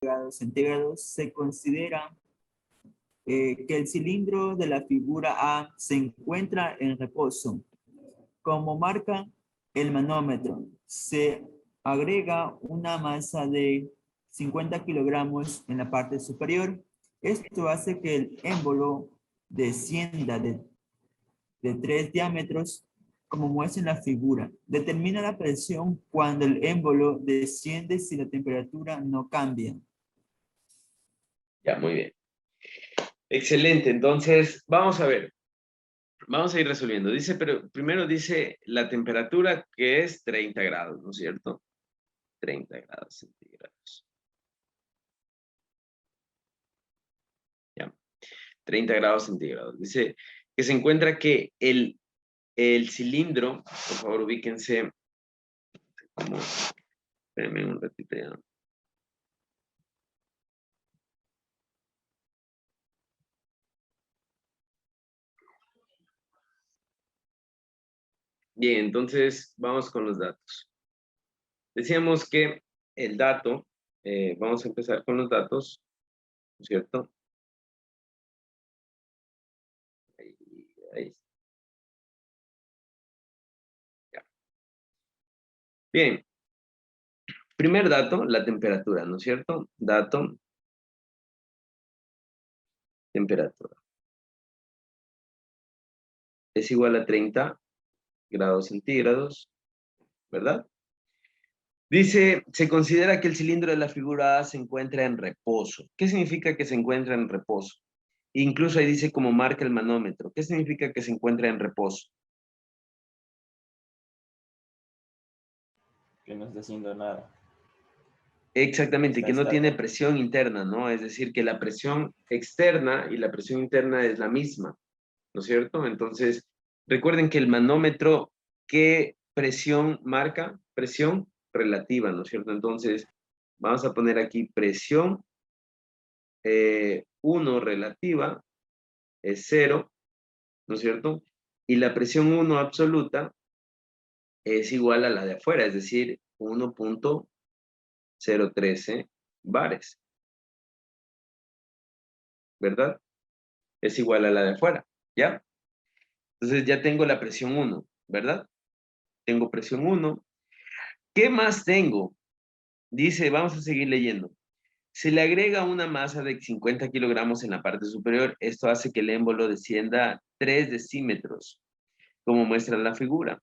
grados centígrados, se considera que el cilindro de la figura A se encuentra en reposo. Como marca el manómetro, se agrega una masa de 50 kilogramos en la parte superior. Esto hace que el émbolo descienda de 3 diámetros, como muestra en la figura. Determina la presión cuando el émbolo desciende si la temperatura no cambia. Ya, muy bien. Excelente, entonces vamos a ver. Vamos a ir resolviendo. Dice, pero primero dice la temperatura que es 30 grados, ¿no es cierto? 30 grados centígrados. Ya. 30 grados centígrados. Dice que se encuentra que el cilindro, por favor ubíquense, como, espérenme un ratito ya. Bien, entonces vamos con los datos. Decíamos que el dato, vamos a empezar con los datos, ¿no es cierto? Ahí. Ya. Bien, primer dato, la temperatura, ¿no es cierto? Dato, temperatura. Es igual a 30 grados centígrados, ¿verdad? Dice, se considera que el cilindro de la figura A se encuentra en reposo. ¿Qué significa que se encuentra en reposo? Incluso ahí dice como marca el manómetro. ¿Qué significa que se encuentra en reposo? Que no está haciendo nada. Exactamente, Está que no tiene estático. presión interna, ¿no? Es decir, que la presión externa y la presión interna es la misma, ¿no es cierto? Entonces, recuerden que el manómetro, ¿qué presión marca? Presión relativa, ¿no es cierto? Entonces, vamos a poner aquí presión 1 relativa es 0, ¿no es cierto? Y la presión 1 absoluta es igual a la de afuera, es decir, 1.013 bares, ¿verdad? Es igual a la de afuera, ¿ya? Entonces ya tengo la presión 1, ¿verdad? Tengo presión 1. ¿Qué más tengo? Dice, vamos a seguir leyendo. Se le agrega una masa de 50 kilogramos en la parte superior. Esto hace que el émbolo descienda 3 decímetros, como muestra la figura.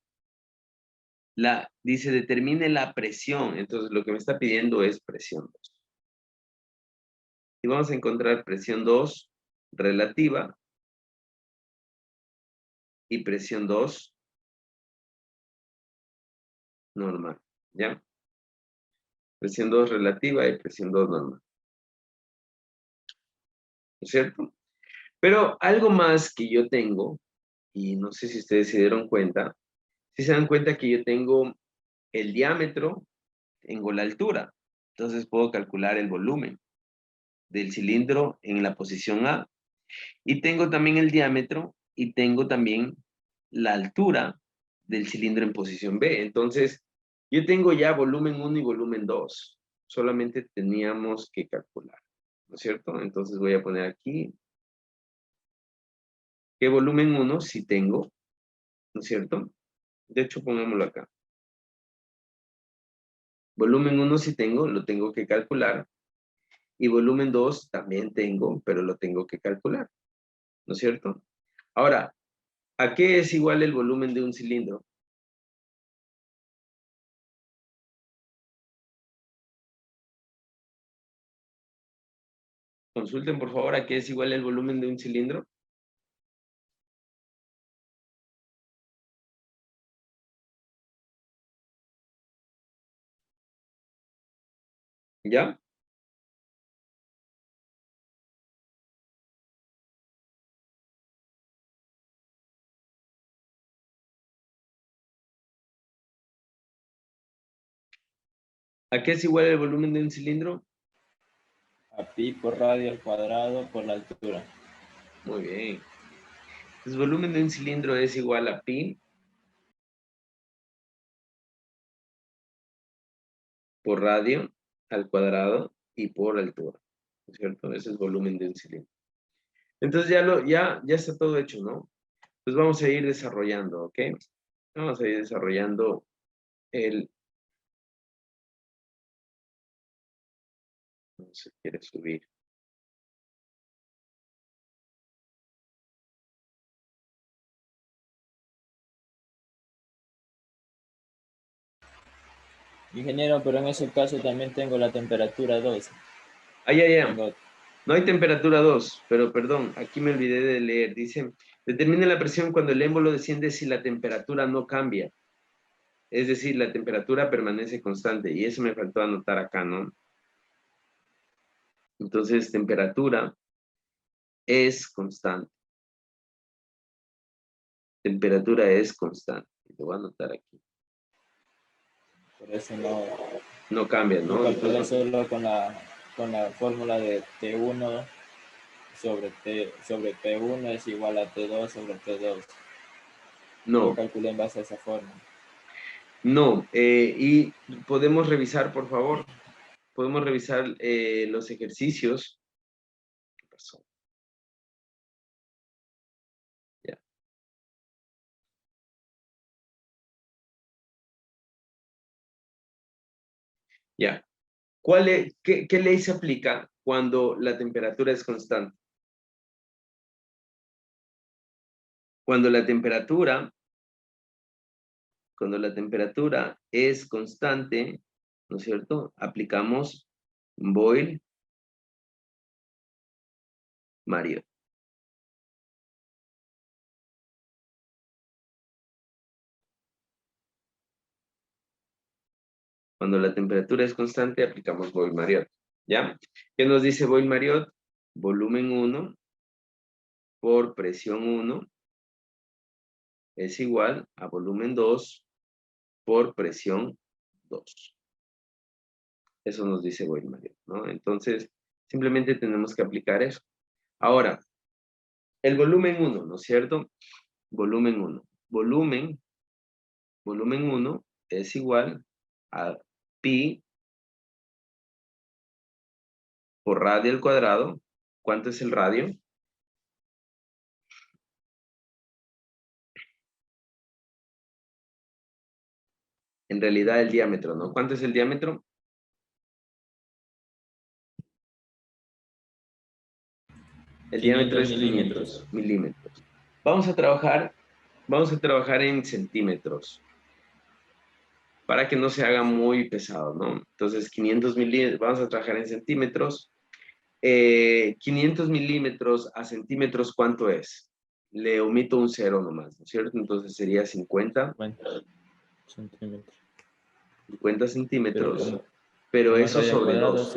Dice, determine la presión. Entonces, lo que me está pidiendo es presión 2. Y vamos a encontrar presión 2 relativa y presión 2 normal, ¿ya? Presión 2 relativa y presión 2 normal. ¿No es cierto? Pero algo más que yo tengo, y no sé si ustedes se dieron cuenta, si se dan cuenta que yo tengo el diámetro, tengo la altura. Entonces puedo calcular el volumen del cilindro en la posición A. Y tengo también el diámetro y tengo también la altura del cilindro en posición B. Entonces, yo tengo ya volumen 1 y volumen 2. Solamente teníamos que calcular, ¿no es cierto? Entonces voy a poner aquí que volumen 1 sí tengo, ¿no es cierto? De hecho, pongámoslo acá. Volumen 1 sí tengo, lo tengo que calcular. Y volumen 2 también tengo, pero lo tengo que calcular, ¿no es cierto? Ahora, ¿a qué es igual el volumen de un cilindro? Consulten, por favor, ¿a qué es igual el volumen de un cilindro? ¿Ya? ¿A qué es igual el volumen de un cilindro? A pi por radio al cuadrado por la altura. Muy bien. El volumen de un cilindro es igual a pi por radio al cuadrado y por altura, ¿no es cierto? Ese es volumen de un cilindro. Entonces ya está todo hecho, ¿no? Pues vamos a ir desarrollando, ¿ok? Vamos a ir desarrollando el... No se quiere subir. Ingeniero, pero en ese caso también tengo la temperatura 2. Ya. Tengo No hay temperatura 2, pero perdón, aquí me olvidé de leer. Dice, determine la presión cuando el émbolo desciende si la temperatura no cambia. Es decir, la temperatura permanece constante. Y eso me faltó anotar acá, ¿no? Entonces, temperatura es constante. Temperatura es constante. Lo voy a anotar aquí. por eso no. No cambia, Yo ¿no? calculé Entonces, solo con la fórmula de T1 sobre P1 es igual a T2 sobre T2. Yo no, calculé en base a esa fórmula. no. Y podemos revisar, por favor. Podemos revisar los ejercicios. ¿Qué pasó? Ya. Ya. ¿Qué ley se aplica cuando la temperatura es constante? Cuando la temperatura es constante, ¿no es cierto? Aplicamos Boyle-Mariotte. Cuando la temperatura es constante, aplicamos Boyle-Mariotte. ¿Ya? ¿Qué nos dice Boyle-Mariotte? Volumen 1 por presión 1 es igual a volumen 2 por presión 2. Eso nos dice Boyle-Mariotte, ¿no? Entonces, simplemente tenemos que aplicar eso. Ahora, el volumen 1, ¿no es cierto? Volumen 1. Volumen 1 es igual a pi por radio al cuadrado. ¿Cuánto es el radio? En realidad el diámetro, ¿no? ¿Cuánto es el diámetro? El diámetro 500 es milímetros. milímetros. Vamos a trabajar en centímetros para que no se haga muy pesado, ¿no? Entonces, 500 milímetros, vamos a trabajar en centímetros. 500 milímetros a centímetros, ¿cuánto es? Le omito un cero nomás, ¿no es cierto? Entonces sería 50 centímetros. 50 centímetros, pero Como es eso radio al sobre cuadrado 2.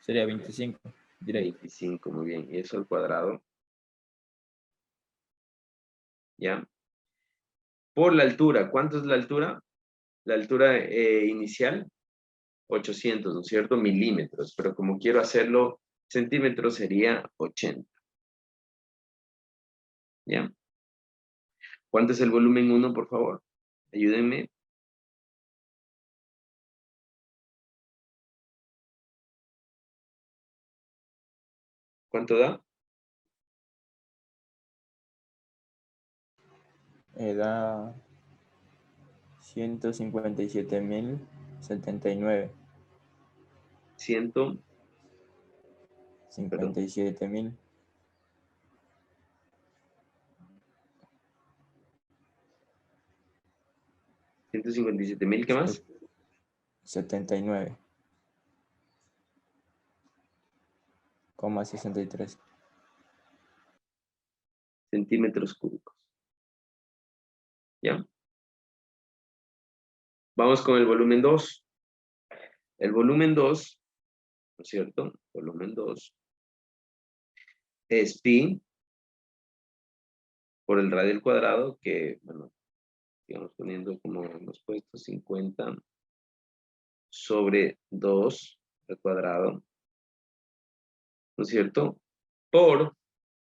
sería 25 directo. 25, muy bien. Y eso al cuadrado. ¿Ya? Por la altura, ¿cuánto es la altura? La altura inicial, 800, ¿no es cierto? Milímetros, pero como quiero hacerlo centímetros sería 80. ¿Ya? ¿Cuánto es el volumen 1, por favor? Ayúdenme. ¿Cuánto da? Da 157.079. 100, perdón, 57.000. 157.000, ¿qué más? 79,63. Centímetros cúbicos. ¿Ya? Vamos con el volumen 2. El volumen 2, ¿no es cierto? Volumen 2 es pi por el radio al cuadrado, que, bueno, digamos poniendo como hemos puesto 50 sobre 2 al cuadrado, ¿no es cierto? Por,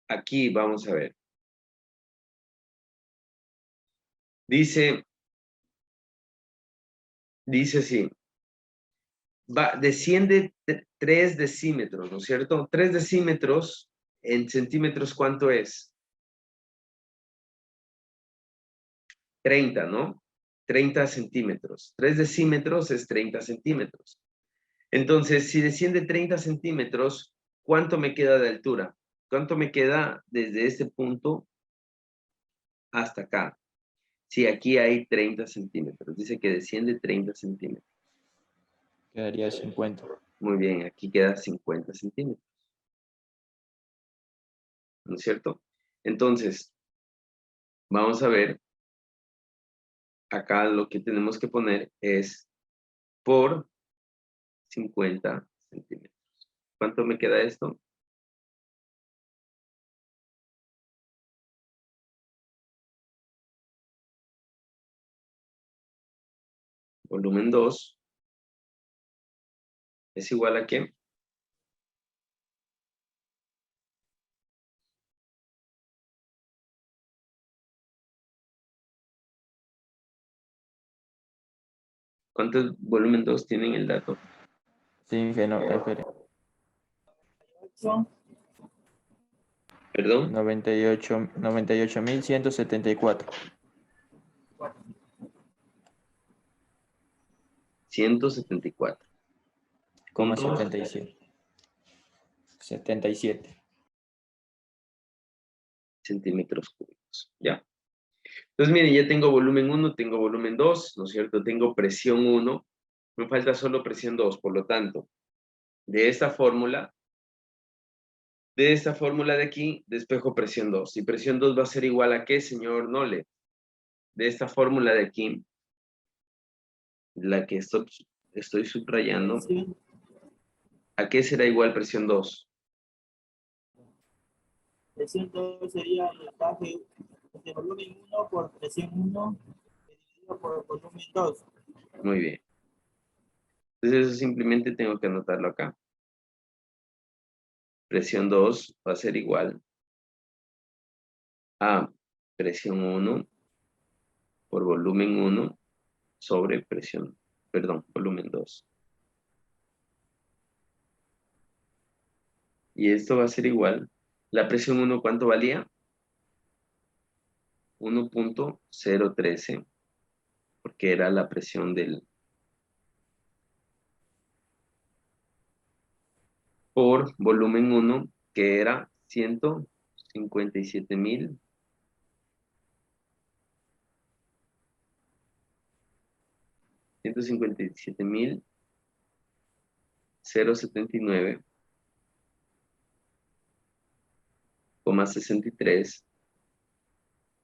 aquí vamos a ver. Dice así, desciende 3 decímetros, ¿no es cierto? 3 decímetros en centímetros, ¿cuánto es? 30, ¿no? 30 centímetros. 3 decímetros es 30 centímetros. Entonces, si desciende 30 centímetros, ¿cuánto me queda de altura? ¿Cuánto me queda desde este punto hasta acá? Si aquí hay 30 centímetros. Dice que desciende 30 centímetros. Quedaría 50. Muy bien, aquí queda 50 centímetros. ¿No es cierto? Entonces, vamos a ver. Acá lo que tenemos que poner es por 50 centímetros. ¿Cuánto me queda esto? Volumen 2 es igual a ¿qué? ¿Cuántos volumen 2 tienen el dato? Sí, que no, espere. 'Perdón? 98.174. 174. Coma Puntos 77. 77. centímetros cúbicos. ¿Ya? Entonces, miren, ya tengo volumen 1, tengo volumen 2, ¿no es cierto? Tengo presión 1, me falta solo presión 2, por lo tanto, de esta fórmula de aquí, despejo presión 2. Y presión 2 va a ser igual a ¿qué, señor Nole? De esta fórmula de aquí, la que estoy subrayando, ¿a qué será igual presión 2? Presión 2 sería el voltaje de volumen 1 por presión 1 dividido por volumen 2. Muy bien. Entonces eso simplemente tengo que anotarlo acá. Presión 2 va a ser igual a presión 1 por volumen 1 sobre volumen 2. Y esto va a ser igual. La presión 1, ¿cuánto valía? 1.013, porque era la presión por volumen 1, que era 157.000. 157.079,63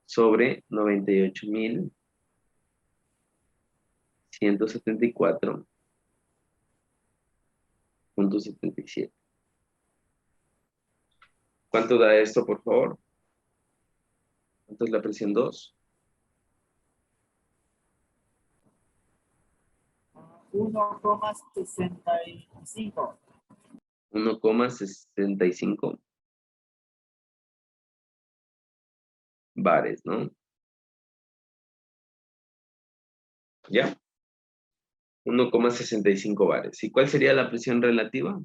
sobre 98.174.77. ¿Cuánto da esto, por favor? ¿Cuánto es la presión 2? 1,65. 1,65 bares, ¿no? ¿Ya? 1,65 bares. ¿Y cuál sería la presión relativa?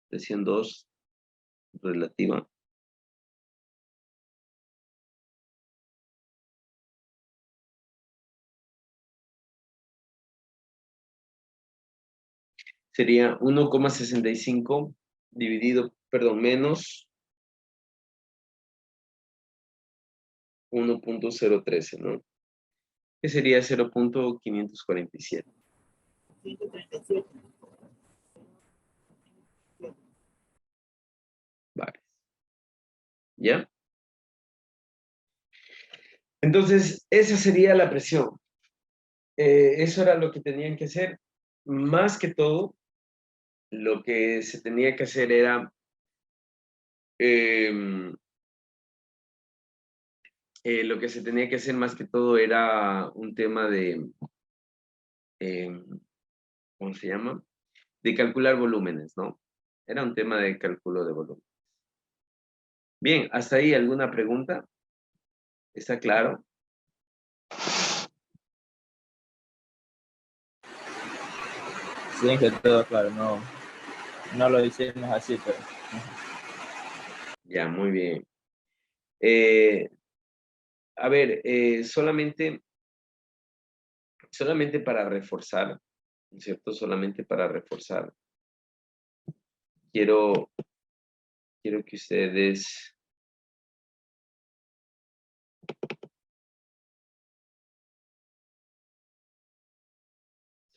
Presión 2 relativa. Sería 1,65 menos 1.013, ¿no? Que sería 0.547. 137. Bares. ¿Ya? Entonces, esa sería la presión. Eso era lo que tenían que hacer. Más que todo, lo que se tenía que hacer era lo que se tenía que hacer más que todo era un tema de, ¿cómo se llama? De calcular volúmenes, ¿no? Era un tema de cálculo de volumen. Bien, hasta ahí, ¿alguna pregunta? ¿Está claro? restringe todo, claro, no, no lo hicimos así, pero Ya, muy bien. A ver, solamente para reforzar, ¿no es cierto? Solamente para reforzar. Quiero que ustedes...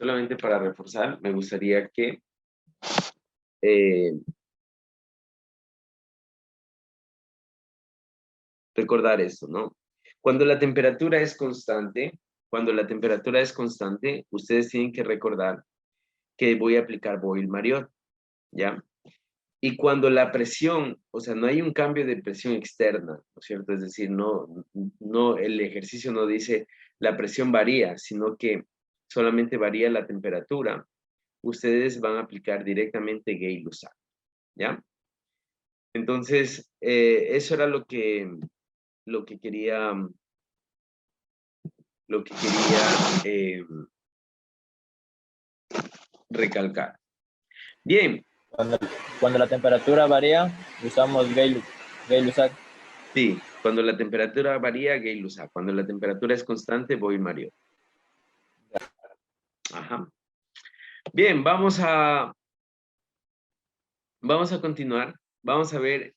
Solamente para reforzar, me gustaría que recordar esto, ¿no? Cuando la temperatura es constante, ustedes tienen que recordar que voy a aplicar Boyle-Mariot, ¿ya? Y cuando la presión, o sea, no hay un cambio de presión externa, ¿no es cierto? Es decir, el ejercicio no dice la presión varía, sino que solamente varía la temperatura. Ustedes van a aplicar directamente Gay-Lussac, ¿ya? Entonces, eso era lo que quería, eh, recalcar. Bien, cuando la temperatura varía, usamos Gay-Lussac. sí, cuando la temperatura varía, Gay-Lussac. Cuando la temperatura es constante, Boyle-Mariot. Ajá. Bien, vamos a continuar. Vamos a ver,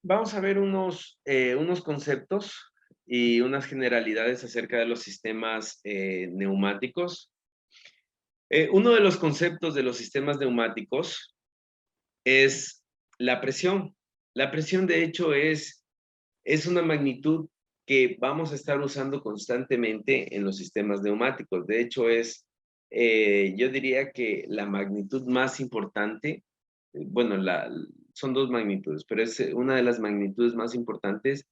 vamos a ver unos conceptos y unas generalidades acerca de los sistemas neumáticos. Uno de los conceptos de los sistemas neumáticos es la presión. La presión, de hecho, es una magnitud que vamos a estar usando constantemente en los sistemas neumáticos. De hecho, yo diría que la magnitud más importante, bueno, son dos magnitudes, pero es una de las magnitudes más importantes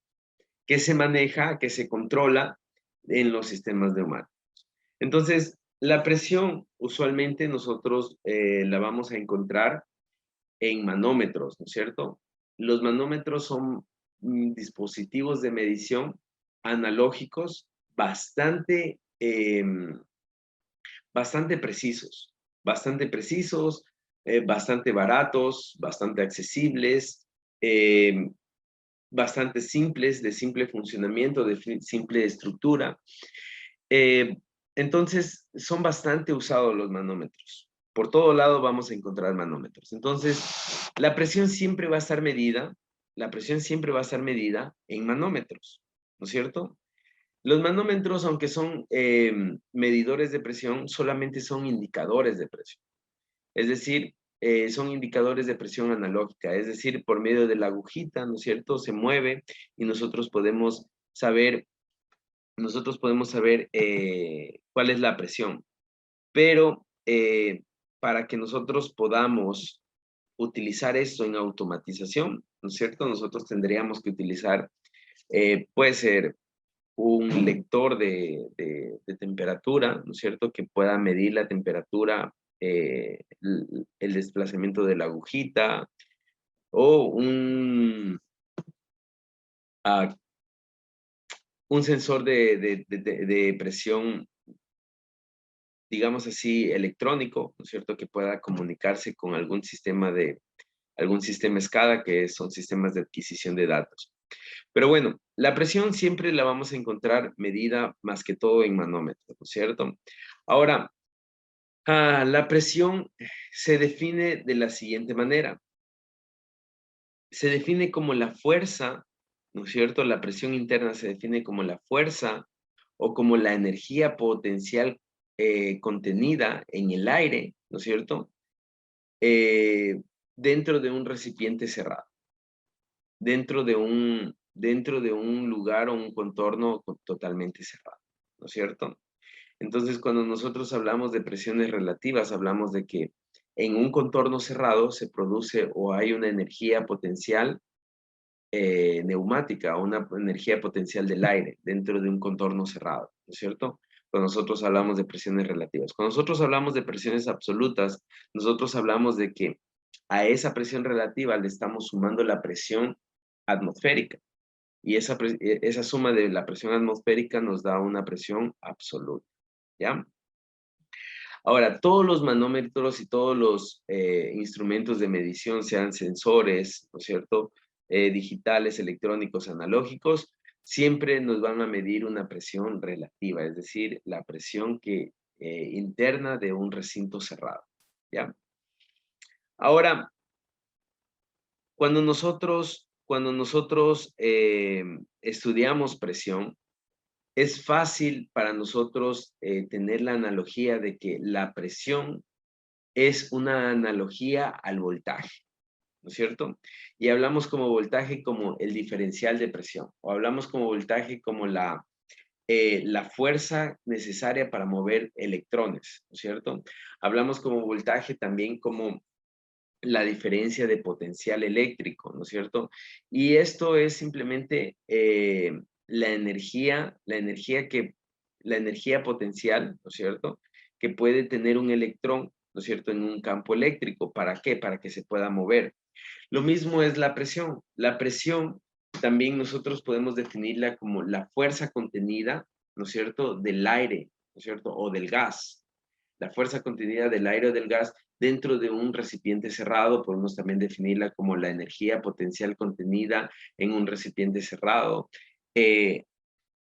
que se maneja, que se controla en los sistemas neumáticos. Entonces, la presión usualmente nosotros la vamos a encontrar en manómetros, ¿no es cierto? Los manómetros son dispositivos de medición analógicos bastante precisos, bastante baratos, bastante accesibles, bastante simples, de simple funcionamiento, de simple estructura. Entonces, son bastante usados los manómetros. Por todo lado vamos a encontrar manómetros. Entonces, la presión siempre va a estar medida en manómetros, ¿no es cierto? Los manómetros, aunque son medidores de presión, solamente son indicadores de presión. Es decir, son indicadores de presión analógica, es decir, por medio de la agujita, ¿no es cierto? Se mueve y nosotros podemos saber cuál es la presión. Pero para que nosotros podamos utilizar esto en automatización, ¿no es cierto? Nosotros tendríamos que utilizar, puede ser un lector de temperatura, ¿no es cierto? Que pueda medir la temperatura, el desplazamiento de la agujita, o un sensor de presión, digamos así, electrónico, ¿no es cierto? Que pueda comunicarse con algún sistema SCADA, que son sistemas de adquisición de datos. Pero bueno, la presión siempre la vamos a encontrar medida más que todo en manómetros, ¿no es cierto? Ahora, la presión se define de la siguiente manera. Se define como la fuerza, ¿no es cierto? La presión interna se define como la fuerza o como la energía potencial contenida en el aire, ¿no es cierto? Dentro de un recipiente cerrado, dentro de un lugar o un contorno totalmente cerrado, ¿no es cierto? Entonces, cuando nosotros hablamos de presiones relativas, hablamos de que en un contorno cerrado se produce o hay una energía potencial neumática, una energía potencial del aire dentro de un contorno cerrado, ¿no es cierto? Cuando nosotros hablamos de presiones relativas. Cuando nosotros hablamos de presiones absolutas, nosotros hablamos de que a esa presión relativa le estamos sumando la presión atmosférica. Y esa suma de la presión atmosférica nos da una presión absoluta, ¿ya? Ahora, todos los manómetros y todos los instrumentos de medición, sean sensores, ¿no es cierto?, digitales, electrónicos, analógicos, siempre nos van a medir una presión relativa, es decir, la presión interna de un recinto cerrado, ¿ya? Ahora, cuando nosotros estudiamos presión, es fácil para nosotros tener la analogía de que la presión es una analogía al voltaje, ¿no es cierto? Y hablamos como voltaje como el diferencial de presión, o hablamos como voltaje como la fuerza necesaria para mover electrones, ¿no es cierto? Hablamos como voltaje también como la diferencia de potencial eléctrico, ¿no es cierto? Y esto es simplemente la energía potencial, ¿no es cierto?, que puede tener un electrón, ¿no es cierto?, en un campo eléctrico. ¿Para qué? Para que se pueda mover. Lo mismo es la presión. La presión también nosotros podemos definirla como la fuerza contenida, ¿no es cierto?, del aire, ¿no es cierto?, o del gas. La fuerza contenida del aire o del gas dentro de un recipiente cerrado. Podemos también definirla como la energía potencial contenida en un recipiente cerrado,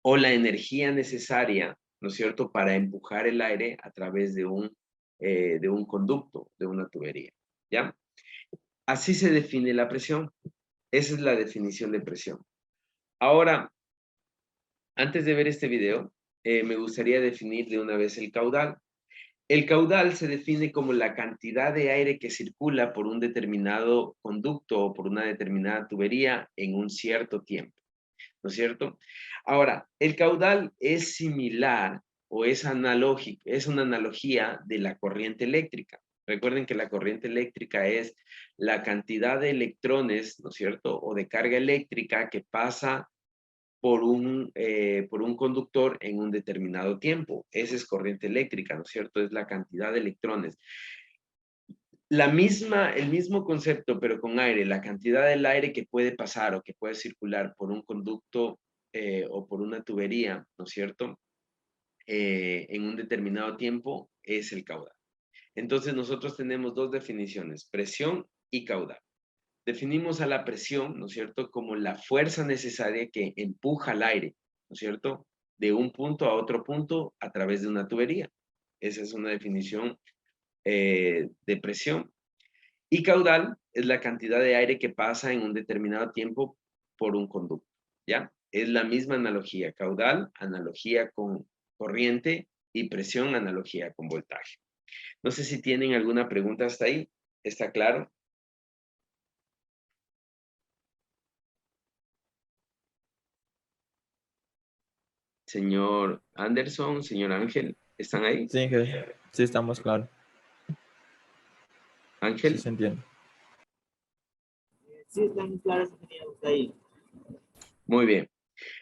o la energía necesaria, ¿no es cierto?, para empujar el aire a través de un conducto, de una tubería, ¿ya? Así se define la presión. Esa es la definición de presión. Ahora, antes de ver este video, me gustaría definir de una vez el caudal. El caudal se define como la cantidad de aire que circula por un determinado conducto o por una determinada tubería en un cierto tiempo, ¿no es cierto? Ahora, el caudal es similar o es analógico, es una analogía de la corriente eléctrica. Recuerden que la corriente eléctrica es la cantidad de electrones, ¿no es cierto?, o de carga eléctrica que pasa por un conductor en un determinado tiempo. Esa es corriente eléctrica, ¿no es cierto? Es la cantidad de electrones. El mismo concepto, pero con aire, la cantidad del aire que puede pasar o que puede circular por un conducto o por una tubería, ¿no es cierto?, en un determinado tiempo, es el caudal. Entonces nosotros tenemos dos definiciones: presión y caudal. Definimos a la presión, ¿no es cierto?, como la fuerza necesaria que empuja el aire, ¿no es cierto?, de un punto a otro punto a través de una tubería. Esa es una definición de presión. Y caudal es la cantidad de aire que pasa en un determinado tiempo por un conducto, ¿ya? Es la misma analogía. Caudal, analogía con corriente, y presión, analogía con voltaje. No sé si tienen alguna pregunta hasta ahí. ¿Está claro? Señor Anderson, señor Ángel, ¿están ahí? Sí, sí estamos claros. Ángel. Sí se entiende. Sí, están claros que teníamos ahí. Muy bien.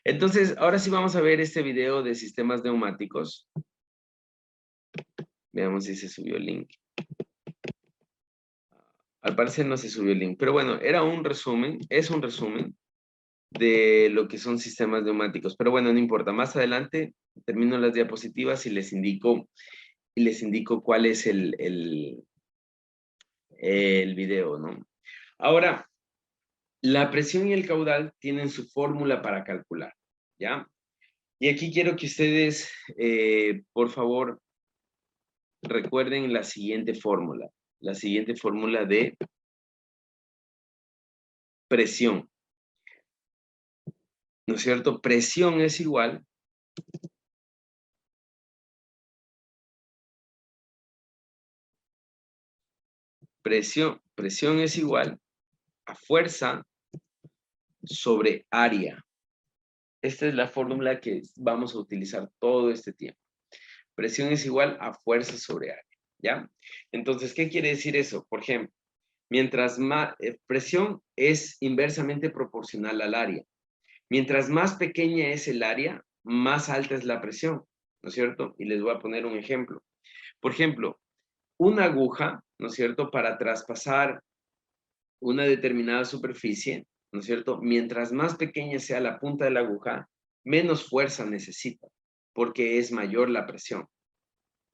Entonces, ahora sí vamos a ver este video de sistemas neumáticos. Veamos si se subió el link. Al parecer no se subió el link, pero bueno, era un resumen, es un resumen de lo que son sistemas neumáticos. Pero bueno, no importa. Más adelante termino las diapositivas y les indico cuál es el video, ¿no? Ahora, la presión y el caudal tienen su fórmula para calcular, ¿ya? Y aquí quiero que ustedes, por favor, recuerden la siguiente fórmula de presión, ¿no es cierto? Presión es igual es igual a fuerza sobre área. Esta es la fórmula que vamos a utilizar todo este tiempo. Presión es igual a fuerza sobre área, ¿ya? Entonces, ¿qué quiere decir eso? Por ejemplo, mientras más presión es inversamente proporcional al área. Mientras más pequeña es el área, más alta es la presión, ¿no es cierto? Y les voy a poner un ejemplo. Por ejemplo, una aguja, ¿no es cierto?, para traspasar una determinada superficie, ¿no es cierto?, mientras más pequeña sea la punta de la aguja, menos fuerza necesita, porque es mayor la presión.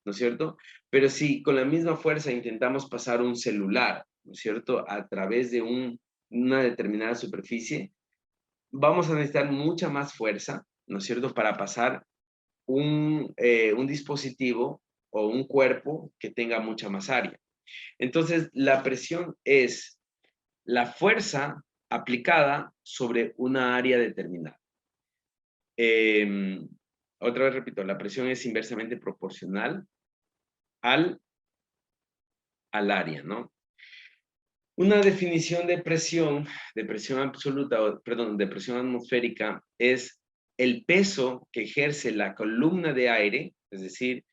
¿no es cierto? Pero si con la misma fuerza intentamos pasar un celular, ¿no es cierto?, a través de una determinada superficie, vamos a necesitar mucha más fuerza, ¿no es cierto?, para pasar un dispositivo o un cuerpo que tenga mucha más área. Entonces, la presión es la fuerza aplicada sobre una área determinada. Otra vez repito, la presión es inversamente proporcional al área, ¿no? Una definición de presión absoluta, perdón, de presión atmosférica es el peso que ejerce la columna de aire, es decir,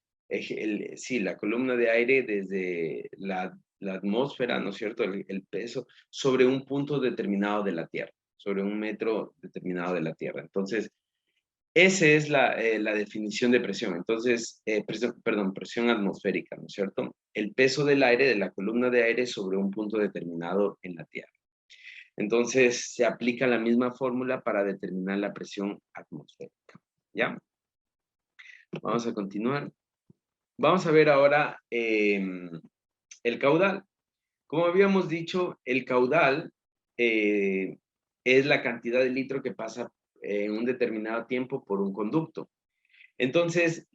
sí, la columna de aire desde la atmósfera, ¿no es cierto? El peso sobre un punto determinado de la Tierra, sobre un metro determinado de la Tierra. Entonces, esa es la definición de presión. Entonces, presión atmosférica, ¿no es cierto? El peso del aire, de la columna de aire sobre un punto determinado en la Tierra. Entonces, se aplica la misma fórmula para determinar la presión atmosférica. ¿Ya? Vamos a continuar. Vamos a ver ahora el caudal. Como habíamos dicho, el caudal es la cantidad de litro que pasa en un determinado tiempo por un conducto. Entonces,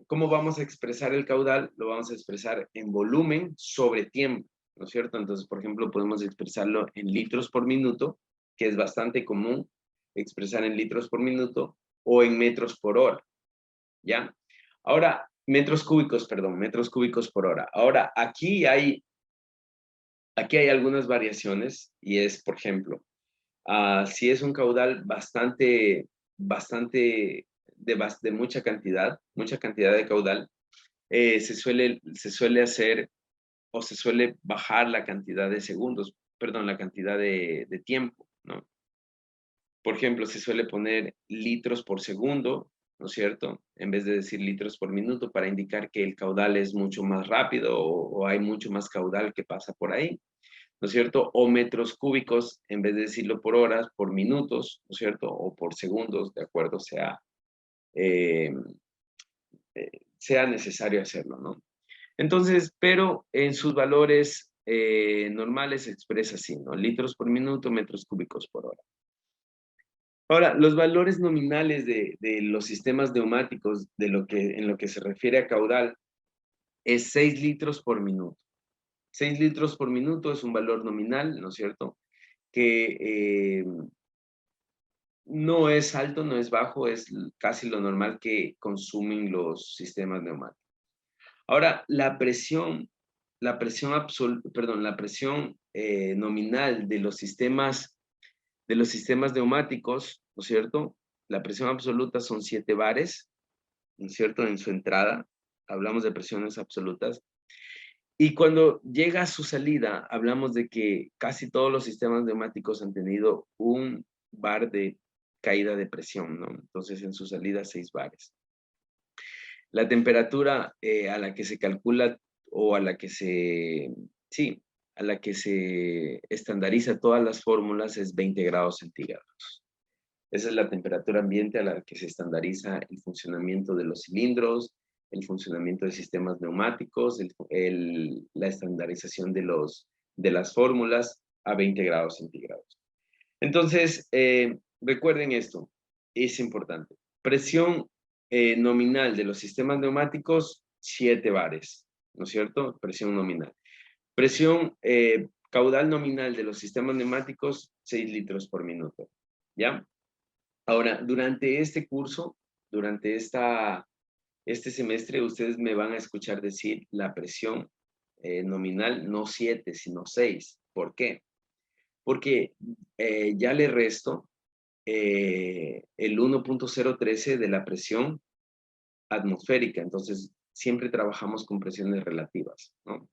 ¿cómo vamos a expresar el caudal? Lo vamos a expresar en volumen sobre tiempo, ¿no es cierto? Entonces, por ejemplo, podemos expresarlo en litros por minuto, que es bastante común expresar en litros por minuto, o en metros por hora, ¿ya? Ahora, metros cúbicos por hora. Ahora, aquí hay algunas variaciones, y es, por ejemplo, si es un caudal bastante de mucha cantidad de caudal, se suele hacer o se suele bajar la cantidad de segundos, perdón, la cantidad de tiempo, ¿no? Por ejemplo, se suele poner litros por segundo, ¿no es cierto?, en vez de decir litros por minuto, para indicar que el caudal es mucho más rápido o hay mucho más caudal que pasa por ahí, ¿no es cierto? O metros cúbicos, en vez de decirlo por horas, por minutos, ¿no es cierto? O por segundos, de acuerdo eh, sea necesario hacerlo, ¿no? Entonces, pero en sus valores normales se expresa así, ¿no? Litros por minuto, metros cúbicos por hora. Ahora, los valores nominales de los sistemas neumáticos, en lo que se refiere a caudal, es 6 litros por minuto. 6 litros por minuto es un valor nominal, ¿no es cierto?, que no es alto, no es bajo, es casi lo normal que consumen los sistemas neumáticos. Ahora, la presión nominal de los sistemas neumáticos, ¿no es cierto? La presión absoluta son 7 bares, ¿no es cierto?, en su entrada. Hablamos de presiones absolutas. Y cuando llega a su salida, hablamos de que casi todos los sistemas neumáticos han tenido un bar de caída de presión, ¿no? Entonces, en su salida, 6 bares. La temperatura a la que se calcula o a la que se estandariza todas las fórmulas es 20 grados centígrados. Esa es la temperatura ambiente a la que se estandariza el funcionamiento de los cilindros, el funcionamiento de sistemas neumáticos, la estandarización de las fórmulas a 20 grados centígrados. Entonces, recuerden esto, es importante. Presión nominal de los sistemas neumáticos, 7 bares, ¿no es cierto? Presión nominal. Presión caudal nominal de los sistemas neumáticos, 6 litros por minuto, ¿ya? Ahora, durante este curso, durante este semestre, ustedes me van a escuchar decir la presión nominal, no 7, sino 6. ¿Por qué? Porque ya le resto el 1.013 de la presión atmosférica. Entonces, siempre trabajamos con presiones relativas, ¿no?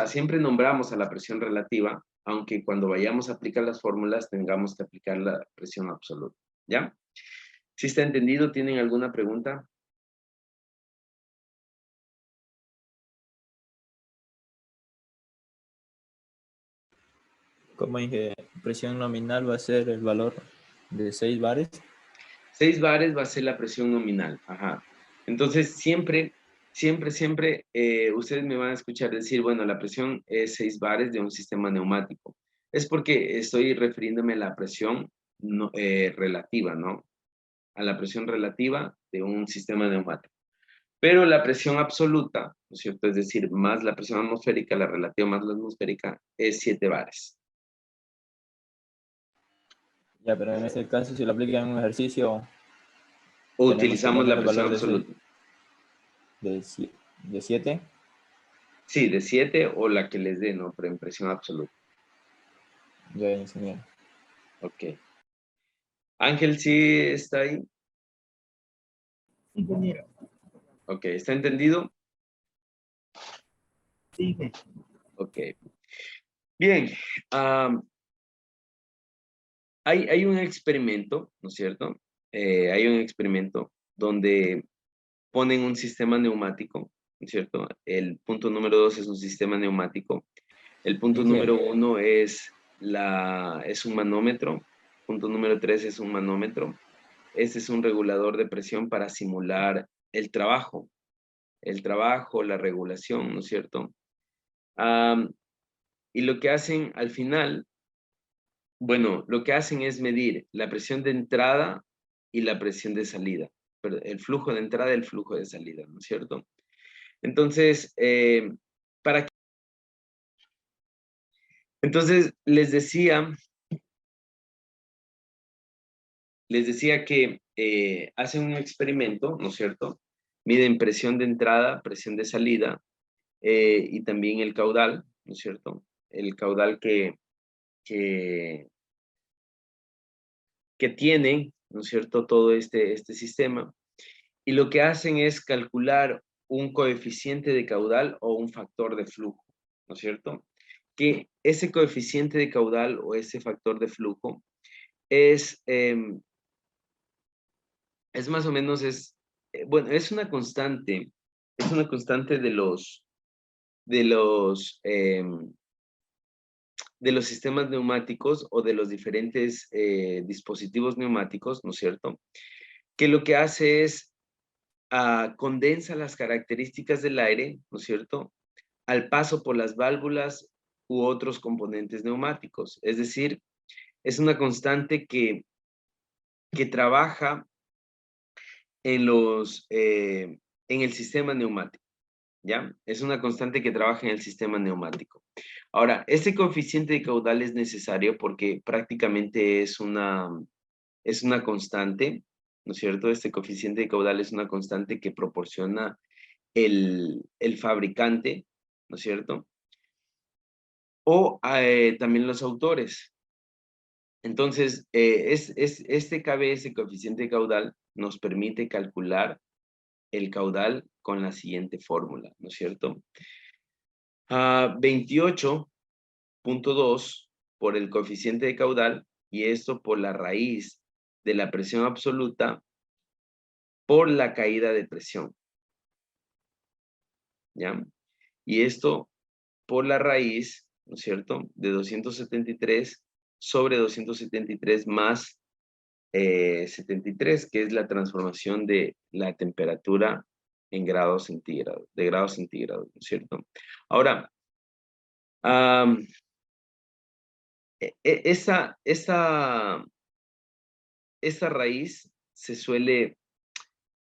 Siempre nombramos a la presión relativa, aunque cuando vayamos a aplicar las fórmulas tengamos que aplicar la presión absoluta, ¿ya? ¿Sí está entendido? ¿Tienen alguna pregunta? Como dije, presión nominal va a ser el valor de 6 bares. 6 bares va a ser la presión nominal, ajá. Entonces, siempre, ustedes me van a escuchar decir, bueno, la presión es 6 bares de un sistema neumático. Es porque estoy refiriéndome a la presión relativa, ¿no? A la presión relativa de un sistema neumático. Pero la presión absoluta, ¿no es cierto? Es decir, más la presión atmosférica, la relativa más la atmosférica, es 7 bares. Ya, pero en este caso, si lo aplican en un ejercicio, O tenemos que utilizamos poner la el presión valor absoluta. de 7. Sí, de 7 o la que les dé, ¿no? Pero en presión absoluta. Ya, ingeniero. Ok. Ángel, ¿sí está ahí? Ingeniero. Ok, ¿está entendido? Sí, Ok. Bien. Hay un experimento, ¿no es cierto? Hay un experimento donde ponen un sistema neumático, ¿no es cierto? El punto número 2 es un sistema neumático. El punto Ingeniero. número 1 es un manómetro. Punto número 3 es un manómetro. Este es un regulador de presión para simular el trabajo, la regulación, ¿no es cierto? Y lo que hacen al final, bueno, lo que hacen es medir la presión de entrada y la presión de salida, pero el flujo de entrada y el flujo de salida, ¿no es cierto? Entonces, para que- entonces les decía que hacen un experimento, ¿no es cierto? Miden presión de entrada, presión de salida y también el caudal, ¿no es cierto? El caudal que, que tiene, ¿no es cierto? Todo este sistema. Y lo que hacen es calcular un coeficiente de caudal o un factor de flujo, ¿no es cierto? Que ese coeficiente de caudal o ese factor de flujo es más o menos, bueno, es una constante de los sistemas neumáticos o de los diferentes dispositivos neumáticos, ¿no es cierto? Que lo que hace es condensa las características del aire, ¿no es cierto? Al paso por las válvulas u otros componentes neumáticos. Es decir, es una constante que trabaja en el sistema neumático, ¿ya? Es una constante que trabaja en el sistema neumático. Ahora, este coeficiente de caudal es necesario porque prácticamente es una constante, ¿no es cierto? Este coeficiente de caudal es una constante que proporciona el fabricante, ¿no es cierto? O también los autores. Entonces, este KBS, coeficiente de caudal, nos permite calcular el caudal con la siguiente fórmula, ¿no es cierto? 28.2 por el coeficiente de caudal y esto por la raíz de la presión absoluta por la caída de presión, ¿ya? Y esto por la raíz, ¿no es cierto?, de 273 sobre 273 más 73, que es la transformación de la temperatura en grados centígrados, de grados centígrados, ¿no es cierto? Ahora, esa raíz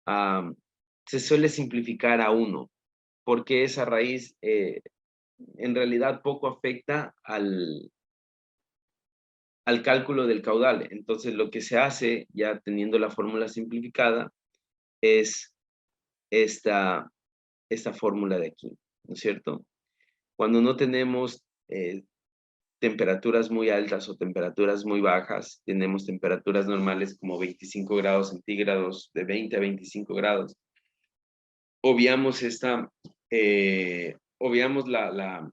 am, se suele simplificar a 1, porque esa raíz en realidad poco afecta al cálculo del caudal. Entonces, lo que se hace, ya teniendo la fórmula simplificada, es esta fórmula de aquí, ¿no es cierto? Cuando no tenemos temperaturas muy altas o temperaturas muy bajas, tenemos temperaturas normales como 25 grados centígrados, de 20 a 25 grados. Obviamos obviamos la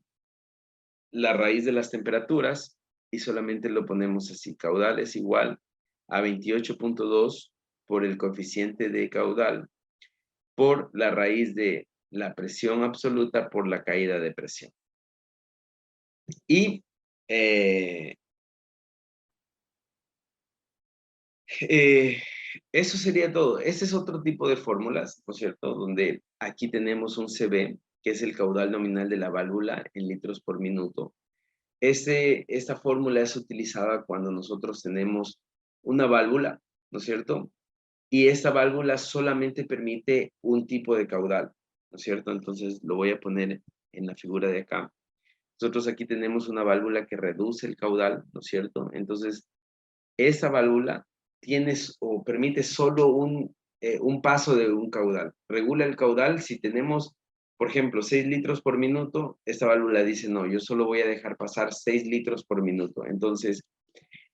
raíz de las temperaturas y solamente lo ponemos así. Caudal es igual a 28.2 por el coeficiente de caudal por la raíz de la presión absoluta por la caída de presión. Y Eso sería todo. Este es otro tipo de fórmulas, ¿no es cierto? Donde aquí tenemos un CB, que es el caudal nominal de la válvula en litros por minuto. Esta fórmula es utilizada cuando nosotros tenemos una válvula, ¿no es cierto? Y esta válvula solamente permite un tipo de caudal, ¿no es cierto? Entonces lo voy a poner en la figura de acá. Nosotros aquí tenemos una válvula que reduce el caudal, ¿no es cierto? Entonces, esa válvula tiene o permite solo un paso de un caudal. Regula el caudal si tenemos, por ejemplo, 6 litros por minuto, esta válvula dice, no, yo solo voy a dejar pasar 6 litros por minuto. Entonces,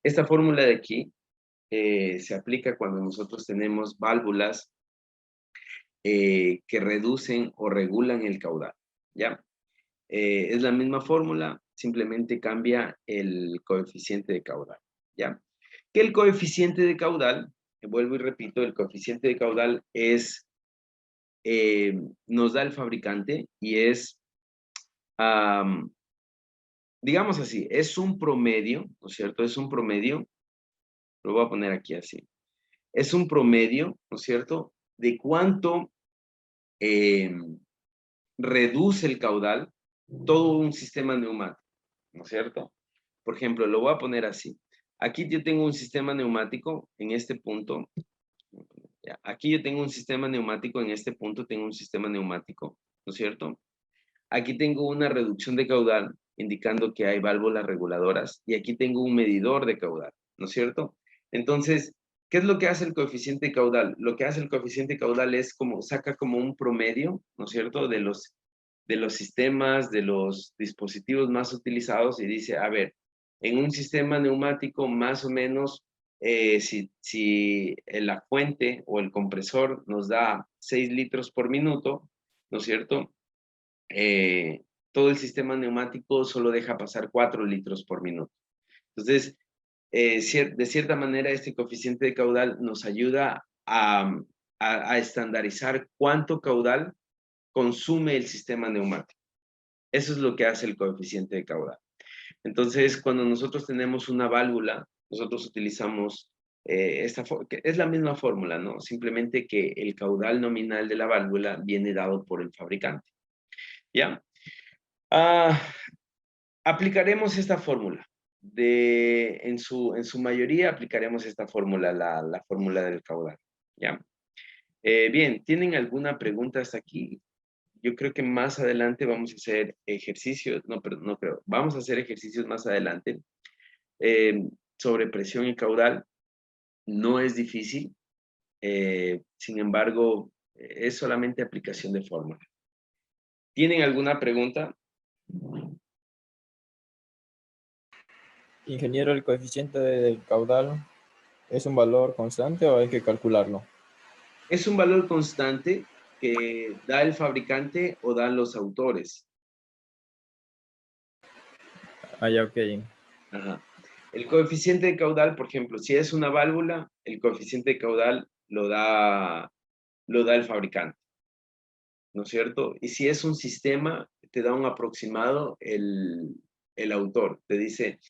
esta fórmula de aquí se aplica cuando nosotros tenemos válvulas que reducen o regulan el caudal, ¿ya? Es la misma fórmula, simplemente cambia el coeficiente de caudal, ¿ya? Que el coeficiente de caudal, vuelvo y repito, el coeficiente de caudal es, nos da el fabricante y es, digamos así, es un promedio, ¿no es cierto? Es un promedio, lo voy a poner aquí así, es un promedio, ¿no es cierto? De cuánto reduce el caudal todo un sistema neumático, ¿no es cierto? Por ejemplo, lo voy a poner así. Aquí yo tengo un sistema neumático en este punto. Aquí yo tengo un sistema neumático, en este punto tengo un sistema neumático, ¿no es cierto? Aquí tengo una reducción de caudal, indicando que hay válvulas reguladoras, y aquí tengo un medidor de caudal, ¿no es cierto? Entonces, ¿qué es lo que hace el coeficiente caudal? Lo que hace el coeficiente caudal es como, saca como un promedio, ¿no es cierto?, de los sistemas, de los dispositivos más utilizados, y dice, a ver, en un sistema neumático más o menos, si la fuente o el compresor nos da 6 litros por minuto, ¿no es cierto?, todo el sistema neumático solo deja pasar 4 litros por minuto. Entonces, de cierta manera, este coeficiente de caudal nos ayuda a estandarizar cuánto caudal consume el sistema neumático. Eso es lo que hace el coeficiente de caudal. Entonces, cuando nosotros tenemos una válvula, nosotros utilizamos que es la misma fórmula, ¿no? Simplemente que el caudal nominal de la válvula viene dado por el fabricante. ¿Ya? Aplicaremos esta fórmula. En su mayoría aplicaremos esta fórmula, la fórmula del caudal. ¿Ya? Bien, ¿tienen alguna pregunta hasta aquí? Yo creo que más adelante vamos a hacer ejercicios, no, pero no creo, vamos a hacer ejercicios más adelante sobre presión y caudal. No es difícil, sin embargo, es solamente aplicación de fórmula. ¿Tienen alguna pregunta? Ingeniero, ¿el coeficiente del caudal es un valor constante o hay que calcularlo? Es un valor constante que da el fabricante o dan los autores. Ah, ya, ok. Ajá. El coeficiente de caudal, por ejemplo, si es una válvula, el coeficiente de caudal lo da el fabricante, ¿no es cierto? Y si es un sistema, te da un aproximado el autor. Te dice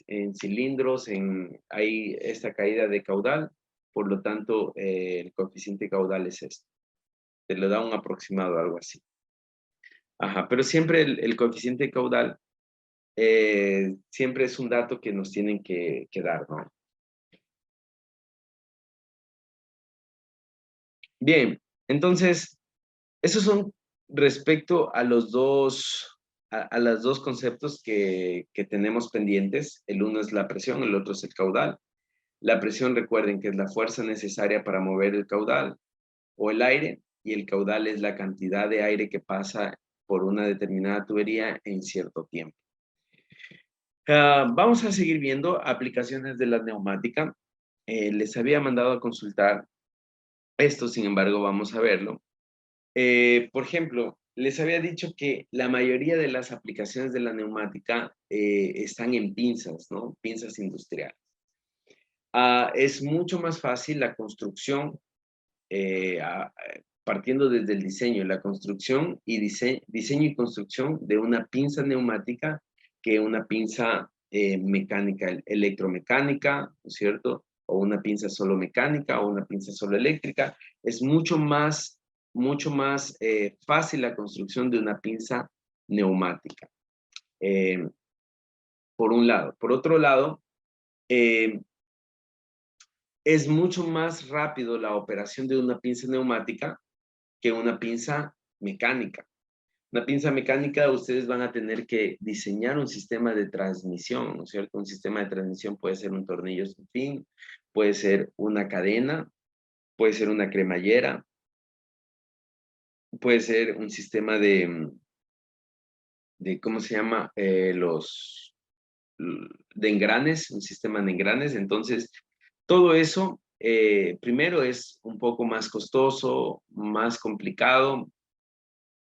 en cilindros, hay esta caída de caudal, por lo tanto, el coeficiente caudal es este. Te lo da un aproximado, algo así. Ajá, pero siempre el coeficiente caudal siempre es un dato que nos tienen que dar, ¿no? Bien, entonces, esos son respecto a los a los dos conceptos que tenemos pendientes. El uno es la presión, el otro es el caudal. La presión, recuerden que es la fuerza necesaria para mover el caudal o el aire, y el caudal es la cantidad de aire que pasa por una determinada tubería en cierto tiempo. Vamos a seguir viendo aplicaciones de la neumática. Les había mandado a consultar esto, sin embargo, vamos a verlo. Por ejemplo, les había dicho que la mayoría de las aplicaciones de la neumática están en pinzas, ¿no? Pinzas industriales. Es mucho más fácil la construcción, partiendo desde el diseño, la construcción y diseño y construcción de una pinza neumática que una pinza mecánica, electromecánica, ¿no es cierto? o una pinza solo mecánica o una pinza solo eléctrica. Es mucho más fácil la construcción de una pinza neumática. Por un lado. Por otro lado, es mucho más rápido la operación de una pinza neumática que una pinza mecánica. Una pinza mecánica, ustedes van a tener que diseñar un sistema de transmisión, ¿no es cierto? Un sistema de transmisión puede ser un tornillo sin fin, puede ser una cadena, puede ser una cremallera, puede ser un sistema de ¿cómo se llama? De engranes, un sistema de engranes. Entonces, todo eso, primero es un poco más costoso, más complicado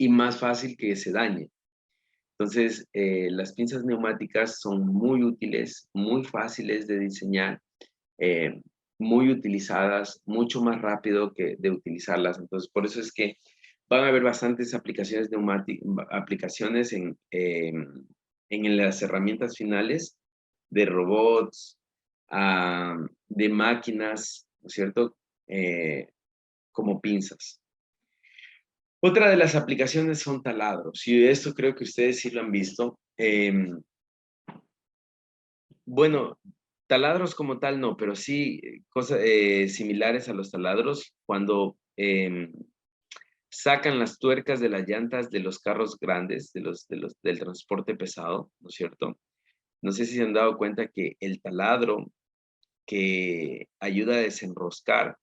y más fácil que se dañe. Entonces, las pinzas neumáticas son muy útiles, muy fáciles de diseñar, muy utilizadas, mucho más rápido que de utilizarlas. Entonces, por eso es que van a haber bastantes aplicaciones aplicaciones en las herramientas finales de robots, de máquinas, ¿no es cierto? Como pinzas. Otra de las aplicaciones son taladros, y esto creo que ustedes sí lo han visto. Bueno, taladros como tal no, pero sí cosas similares a los taladros cuando sacan las tuercas de las llantas de los carros grandes, del transporte pesado, ¿no es cierto? No sé si se han dado cuenta que el taladro que ayuda a desenroscar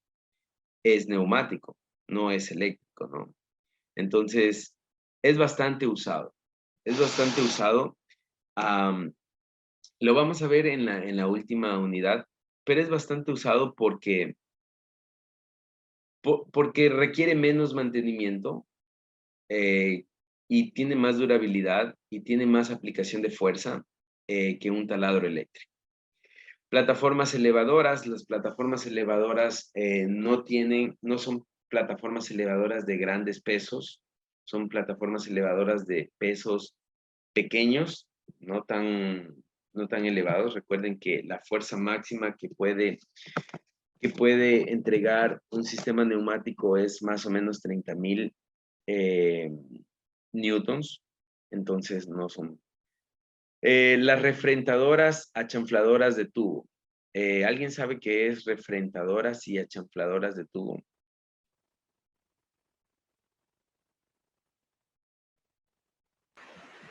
es neumático, no es eléctrico, ¿no? Entonces, es bastante usado. Es bastante usado. Lo vamos a ver en la última unidad, pero es bastante usado porque requiere menos mantenimiento y tiene más durabilidad y tiene más aplicación de fuerza que un taladro eléctrico. Plataformas elevadoras, las plataformas elevadoras no son plataformas elevadoras de grandes pesos, son plataformas elevadoras de pesos pequeños, no tan elevados. Recuerden que la fuerza máxima que puede entregar un sistema neumático es más o menos 30,000 newtons, entonces no son. Las refrentadoras achanfladoras de tubo. ¿Alguien sabe qué es refrentadoras y achanfladoras de tubo?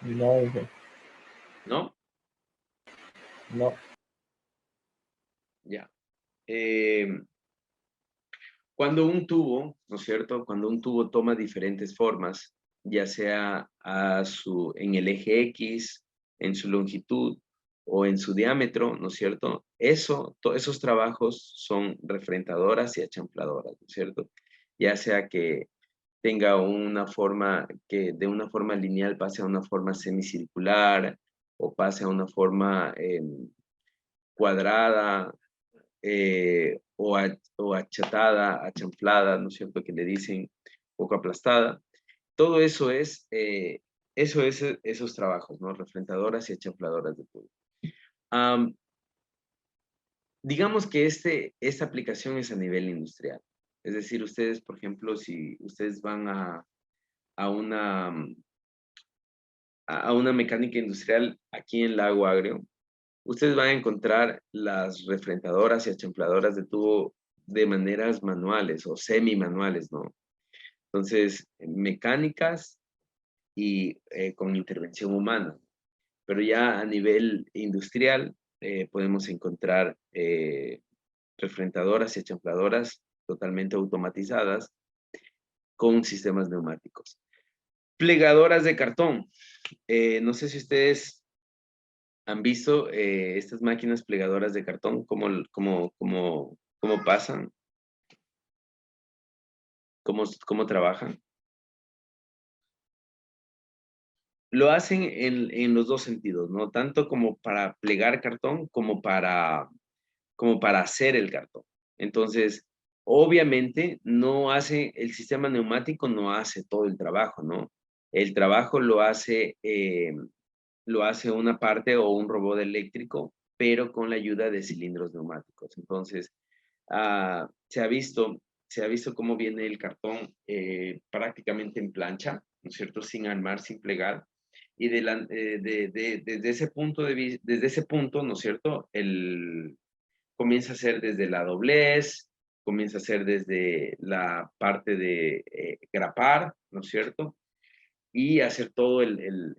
No, hijo. ¿No? No. Ya. Cuando un tubo, ¿no es cierto? Cuando un tubo toma diferentes formas, ya sea en el eje X, en su longitud o en su diámetro, ¿no es cierto? Esos trabajos son refrentadoras y achanfladoras, ¿no es cierto? Ya sea que tenga una forma, que de una forma lineal pase a una forma semicircular o pase a una forma cuadrada, o achatada, achanflada, ¿no es cierto? Que le dicen poco aplastada. Todo eso es esos trabajos, ¿no? Refrentadoras y achanfladoras de tubo. Digamos que esta aplicación es a nivel industrial. Es decir, ustedes, por ejemplo, si ustedes van a una mecánica industrial aquí en Lago Agrio, ustedes van a encontrar las refrentadoras y achanfladoras de tubo de maneras manuales o semi-manuales, ¿no? Entonces, mecánicas y con intervención humana. Pero ya a nivel industrial podemos encontrar refrentadoras y achanfladoras totalmente automatizadas con sistemas neumáticos. Plegadoras de cartón. No sé si ustedes han visto estas máquinas plegadoras de cartón, cómo pasan, cómo trabajan. Lo hacen en los dos sentidos, ¿no? Tanto como para plegar cartón como para hacer el cartón. Entonces, obviamente, el sistema neumático no hace todo el trabajo, ¿no? El trabajo lo hace una parte o un robot eléctrico pero con la ayuda de cilindros neumáticos. Entonces, se ha visto cómo viene el cartón prácticamente en plancha, ¿no es cierto? Sin armar, sin plegar. Y desde ese punto, ¿no es cierto? Comienza a ser desde la doblez, comienza a ser desde la parte de grapar, ¿no es cierto? Y hacer todo el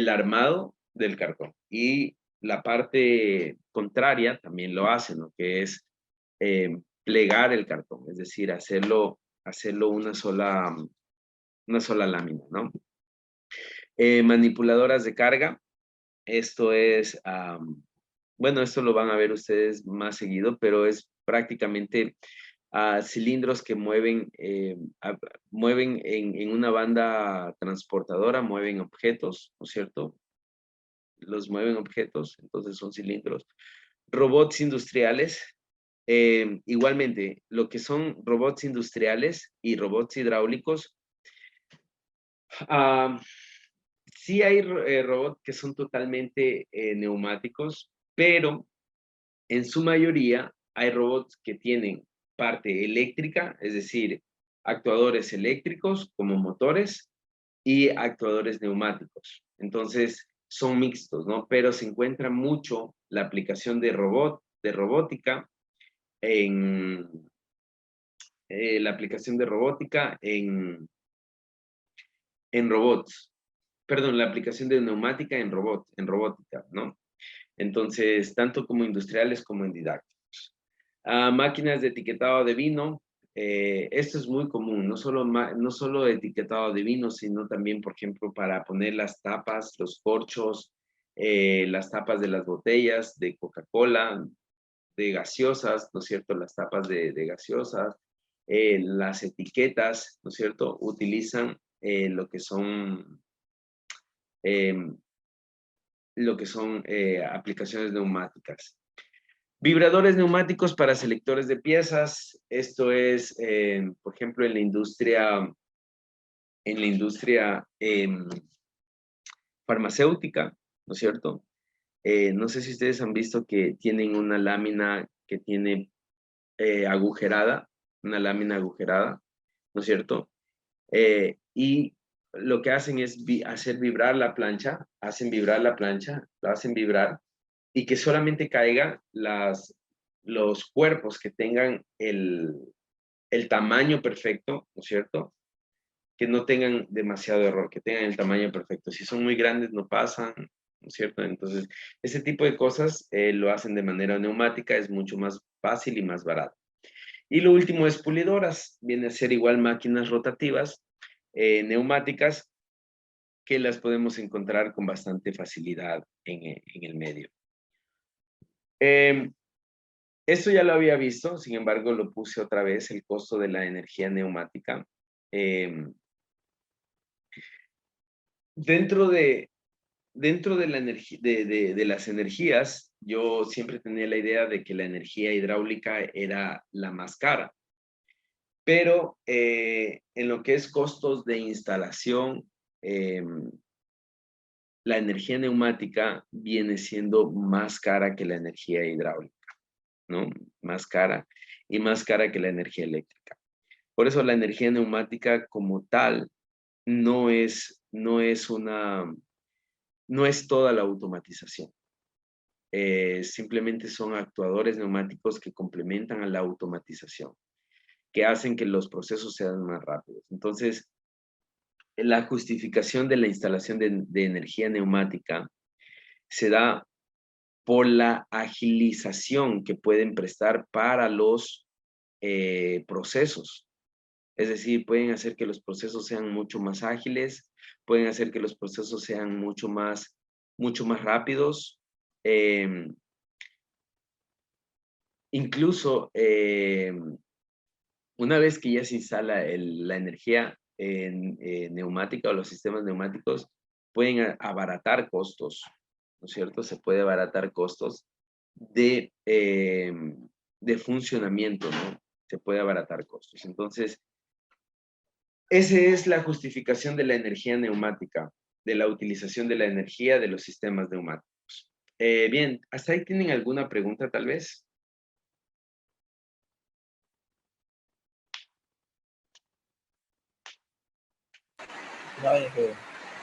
armado del cartón. Y la parte contraria también lo hace, ¿no? Que es plegar el cartón, es decir, hacerlo una sola lámina, ¿no? Manipuladoras de carga, esto es, bueno, esto lo van a ver ustedes más seguido, pero es prácticamente cilindros que mueven en una banda transportadora, mueven objetos, ¿no es cierto? Los mueven objetos, entonces son cilindros. Robots industriales, igualmente, lo que son robots industriales y robots hidráulicos, sí hay robots que son totalmente neumáticos, pero en su mayoría hay robots que tienen parte eléctrica, es decir, actuadores eléctricos como motores y actuadores neumáticos. Entonces, son mixtos, ¿no? Pero se encuentra mucho la aplicación de robótica en robots. Perdón, la aplicación de neumática en robótica, ¿no? Entonces, tanto como industriales como en didácticos. Máquinas de etiquetado de vino. Esto es muy común, no solo etiquetado de vino, sino también, por ejemplo, para poner las tapas, los corchos, las tapas de las botellas de Coca-Cola, de gaseosas, ¿no es cierto? Las tapas de gaseosas, las etiquetas, ¿no es cierto? Utilizan lo que son aplicaciones neumáticas. Vibradores neumáticos para selectores de piezas. Esto es, por ejemplo, en la industria farmacéutica, ¿no es cierto? No sé si ustedes han visto que tienen una lámina que tiene agujerada, una lámina agujerada, ¿no es cierto? Y lo que hacen es hacer vibrar la plancha, la hacen vibrar, y que solamente caigan los cuerpos que tengan el tamaño perfecto, ¿no es cierto? Que no tengan demasiado error, que tengan el tamaño perfecto. Si son muy grandes no pasan, ¿no es cierto? Entonces, ese tipo de cosas lo hacen de manera neumática, es mucho más fácil y más barato. Y lo último es pulidoras, viene a ser igual máquinas rotativas, neumáticas, que las podemos encontrar con bastante facilidad en el medio. Esto ya lo había visto, sin embargo lo puse otra vez, el costo de la energía neumática. Dentro de las energías, yo siempre tenía la idea de que la energía hidráulica era la más cara. Pero en lo que es costos de instalación, la energía neumática viene siendo más cara que la energía hidráulica, ¿no? Más cara y más cara que la energía eléctrica. Por eso la energía neumática como tal no es toda la automatización. Simplemente son actuadores neumáticos que complementan a la automatización, que hacen que los procesos sean más rápidos. Entonces, la justificación de la instalación de energía neumática se da por la agilización que pueden prestar para los procesos. Es decir, pueden hacer que los procesos sean mucho más ágiles, pueden hacer que los procesos sean mucho más rápidos. Incluso, una vez que ya se instala la energía neumática o los sistemas neumáticos, pueden abaratar costos, ¿no es cierto? Se puede abaratar costos de funcionamiento, ¿no? Se puede abaratar costos. Entonces, esa es la justificación de la energía neumática, de la utilización de la energía de los sistemas neumáticos. Bien, ¿hasta ahí tienen alguna pregunta tal vez? No, jefe,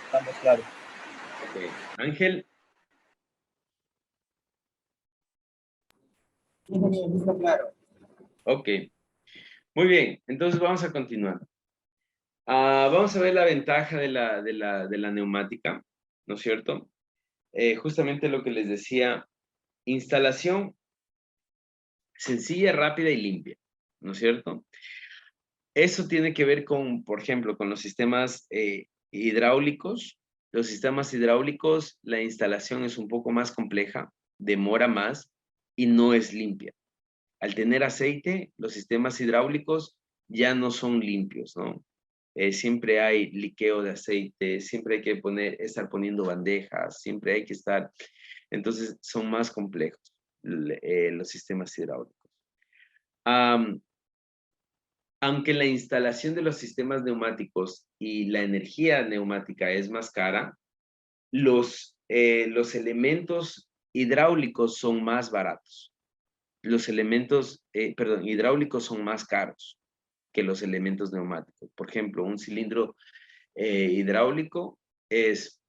estamos claros. Ok. Ángel, Está claro. ok. Muy bien, entonces vamos a continuar. Vamos a ver la ventaja de la neumática, ¿no es cierto? Justamente lo que les decía, instalación sencilla, rápida y limpia, ¿no es cierto? Eso tiene que ver con, por ejemplo, con los sistemas hidráulicos. Los sistemas hidráulicos, la instalación es un poco más compleja, demora más y no es limpia. Al tener aceite, los sistemas hidráulicos ya no son limpios, ¿no? Siempre hay liqueo de aceite, siempre hay que estar poniendo bandejas, siempre hay que estar. Entonces, son más complejos los sistemas hidráulicos. Aunque la instalación de los sistemas neumáticos y la energía neumática es más cara, los elementos hidráulicos son más baratos. Los elementos, hidráulicos son más caros que los elementos neumáticos. Por ejemplo, un cilindro hidráulico es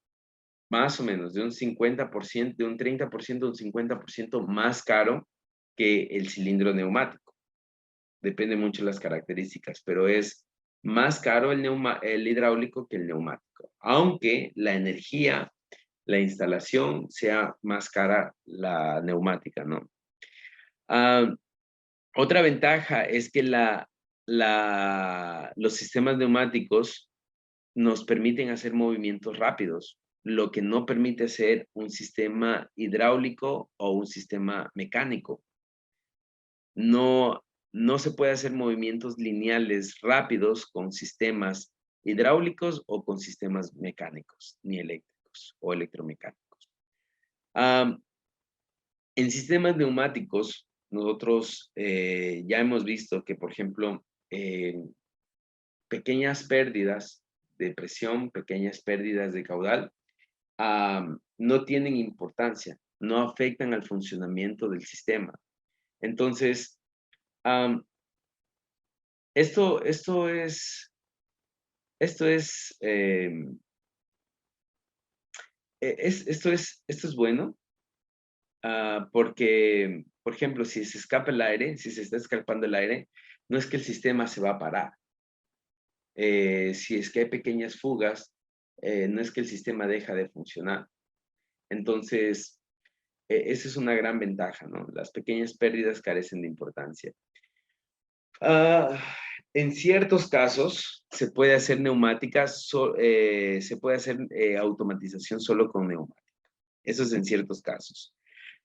más o menos de un 50%, de un 30%, un 50% más caro que el cilindro neumático. Depende mucho de las características, pero es más caro el hidráulico que el neumático. Aunque la energía, la instalación sea más cara la neumática, ¿no? Otra ventaja es que los sistemas neumáticos nos permiten hacer movimientos rápidos, lo que no permite hacer un sistema hidráulico o un sistema mecánico. No, no se puede hacer movimientos lineales rápidos con sistemas hidráulicos o con sistemas mecánicos, ni eléctricos o electromecánicos. En sistemas neumáticos, nosotros ya hemos visto que, por ejemplo, pequeñas pérdidas de presión, pequeñas pérdidas de caudal, no tienen importancia, no afectan al funcionamiento del sistema. Entonces, esto es bueno, porque, por ejemplo, si se escapa el aire, si se está escapando el aire, no es que el sistema se va a parar. Si es que hay pequeñas fugas, no es que el sistema deja de funcionar. Entonces, esa es una gran ventaja, ¿no? Las pequeñas pérdidas carecen de importancia. En ciertos casos se puede hacer neumáticas, se puede hacer automatización solo con neumática. Eso es en ciertos casos.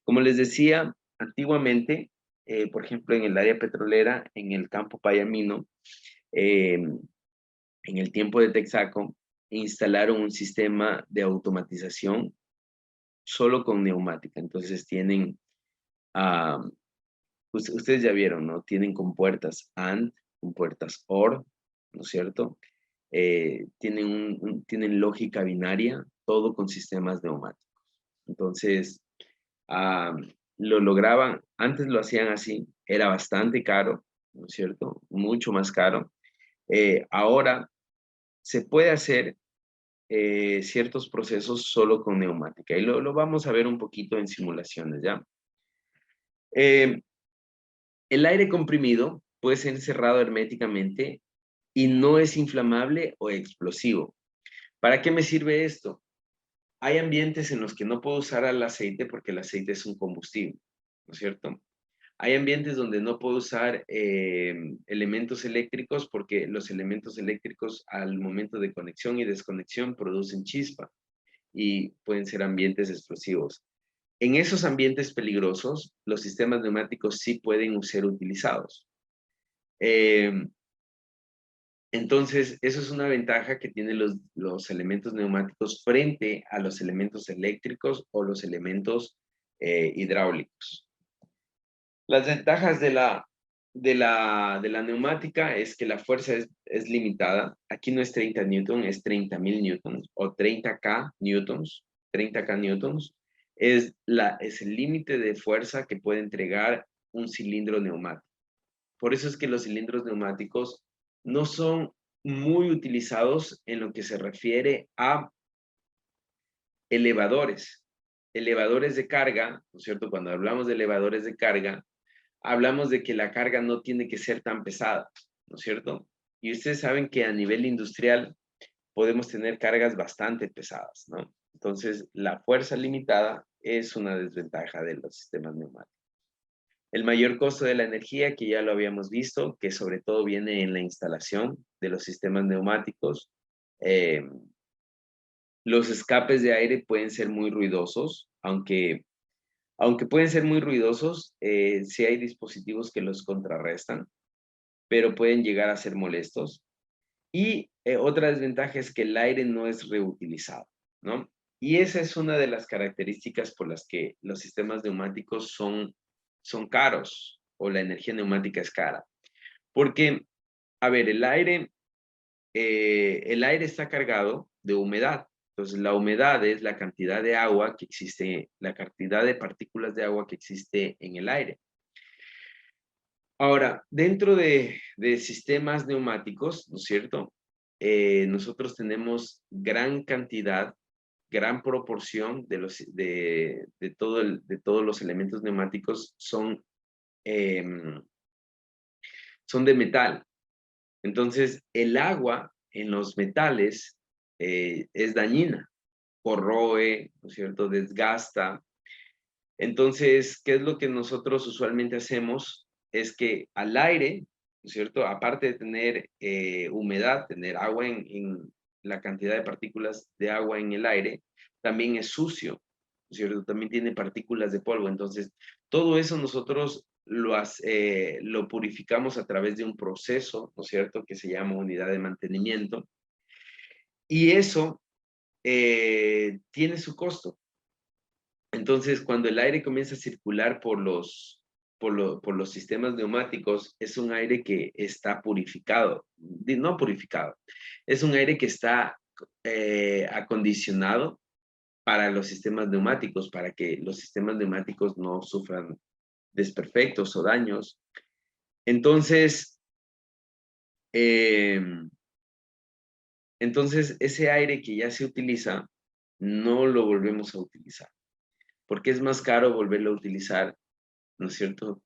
Como les decía, antiguamente, por ejemplo, en el área petrolera, en el campo Payamino, en el tiempo de Texaco, instalaron un sistema de automatización solo con neumática. Entonces tienen, ustedes ya vieron, ¿no? Tienen compuertas AND, compuertas OR, ¿no es cierto? Tienen lógica binaria, todo con sistemas neumáticos. Entonces, lo lograban, antes lo hacían así, era bastante caro, ¿no es cierto? Mucho más caro. Ahora se puede hacer ciertos procesos solo con neumática y lo vamos a ver un poquito en simulaciones, ¿ya? El aire comprimido puede ser cerrado herméticamente y no es inflamable o explosivo. ¿Para qué me sirve esto? Hay ambientes en los que no puedo usar el aceite porque el aceite es un combustible, ¿no es cierto? Hay ambientes donde no puedo usar elementos eléctricos porque los elementos eléctricos al momento de conexión y desconexión producen chispa y pueden ser ambientes explosivos. En esos ambientes peligrosos, los sistemas neumáticos sí pueden ser utilizados. Entonces, eso es una ventaja que tienen los elementos neumáticos frente a los elementos eléctricos o los elementos hidráulicos. Las ventajas de la neumática es que la fuerza es limitada. Aquí no es 30 newton, es 30.000 newtons o 30K newtons. 30K newtons. es el límite de fuerza que puede entregar un cilindro neumático. Por eso es que los cilindros neumáticos no son muy utilizados en lo que se refiere a elevadores. Elevadores de carga, ¿no es cierto? Cuando hablamos de elevadores de carga, hablamos de que la carga no tiene que ser tan pesada, ¿no es cierto? Y ustedes saben que a nivel industrial podemos tener cargas bastante pesadas, ¿no? Entonces, la fuerza limitada es una desventaja de los sistemas neumáticos. El mayor costo de la energía, que ya lo habíamos visto, que sobre todo viene en la instalación de los sistemas neumáticos. Los escapes de aire pueden ser muy ruidosos, aunque pueden ser muy ruidosos, sí hay dispositivos que los contrarrestan, pero pueden llegar a ser molestos. Y otra desventaja es que el aire no es reutilizado, ¿no? Y esa es una de las características por las que los sistemas neumáticos son caros, o la energía neumática es cara. Porque, a ver, el aire está cargado de humedad. Entonces, la humedad es la cantidad de agua que existe, la cantidad de partículas de agua que existe en el aire. Ahora, dentro de sistemas neumáticos, ¿no es cierto? Nosotros tenemos gran cantidad, gran proporción de todos los elementos neumáticos son de metal. Entonces, el agua en los metales es dañina, corroe, ¿no es cierto? Desgasta. Entonces, ¿qué es lo que nosotros usualmente hacemos? Es que al aire, ¿no es cierto? Aparte de tener humedad, tener agua en la cantidad de partículas de agua en el aire, también es sucio, ¿no es cierto? También tiene partículas de polvo. Entonces, todo eso nosotros lo purificamos a través de un proceso, ¿no es cierto? Que se llama unidad de mantenimiento. Y eso tiene su costo. Entonces, cuando el aire comienza a circular por los sistemas neumáticos, es un aire que está purificado, no purificado, es un aire que está acondicionado para los sistemas neumáticos, para que los sistemas neumáticos no sufran desperfectos o daños. Entonces, ese aire que ya se utiliza, no lo volvemos a utilizar, porque es más caro volverlo a utilizar, ¿no es cierto?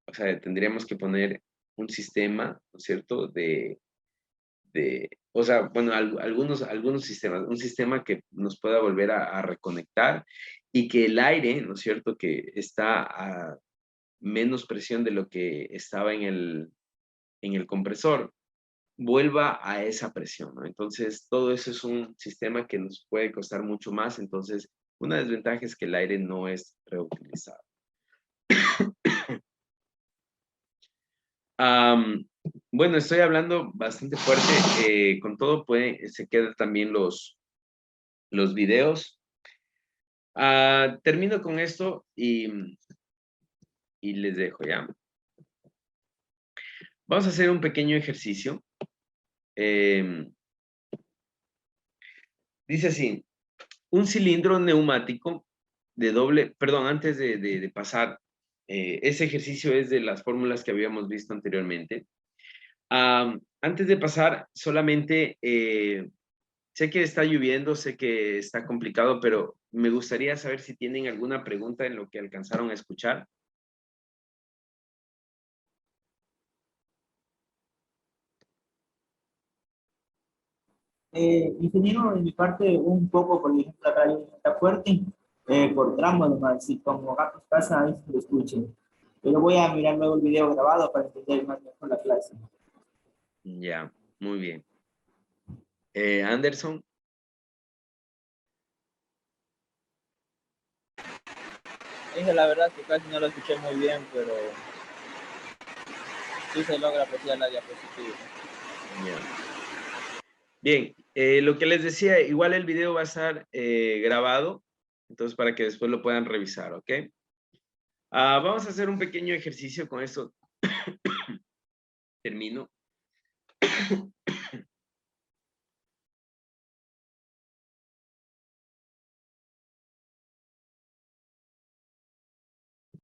O sea, tendríamos que poner un sistema, ¿no es cierto? O sea, bueno, algunos sistemas, un sistema que nos pueda volver a reconectar y que el aire, ¿no es cierto? Que está a menos presión de lo que estaba en el compresor, vuelva a esa presión, ¿no? Entonces, todo eso es un sistema que nos puede costar mucho más. Entonces, una desventaja es que el aire no es reutilizado. Bueno, estoy hablando bastante fuerte. Con todo, se quedan también los videos. Termino con esto y les dejo ya. Vamos a hacer un pequeño ejercicio. Dice así: un cilindro neumático de doble, perdón, antes de pasar, ese ejercicio es de las fórmulas que habíamos visto anteriormente. Antes de pasar, solamente sé que está lloviendo, sé que está complicado, pero me gustaría saber si tienen alguna pregunta en lo que alcanzaron a escuchar. Ingeniero, de mi parte, un poco, por ejemplo, la radio está fuerte, por tramos nomás, si como gatos pasa, ahí se lo escuchen. Pero voy a mirar luego el video grabado para entender más mejor la clase. Ya, muy bien. Anderson. Dije la verdad que casi no lo escuché muy bien, pero sí se logra apreciar la diapositiva. Ya. Bien, lo que les decía, igual el video va a estar grabado, entonces para que después lo puedan revisar, ¿ok? Vamos a hacer un pequeño ejercicio con esto. Termino.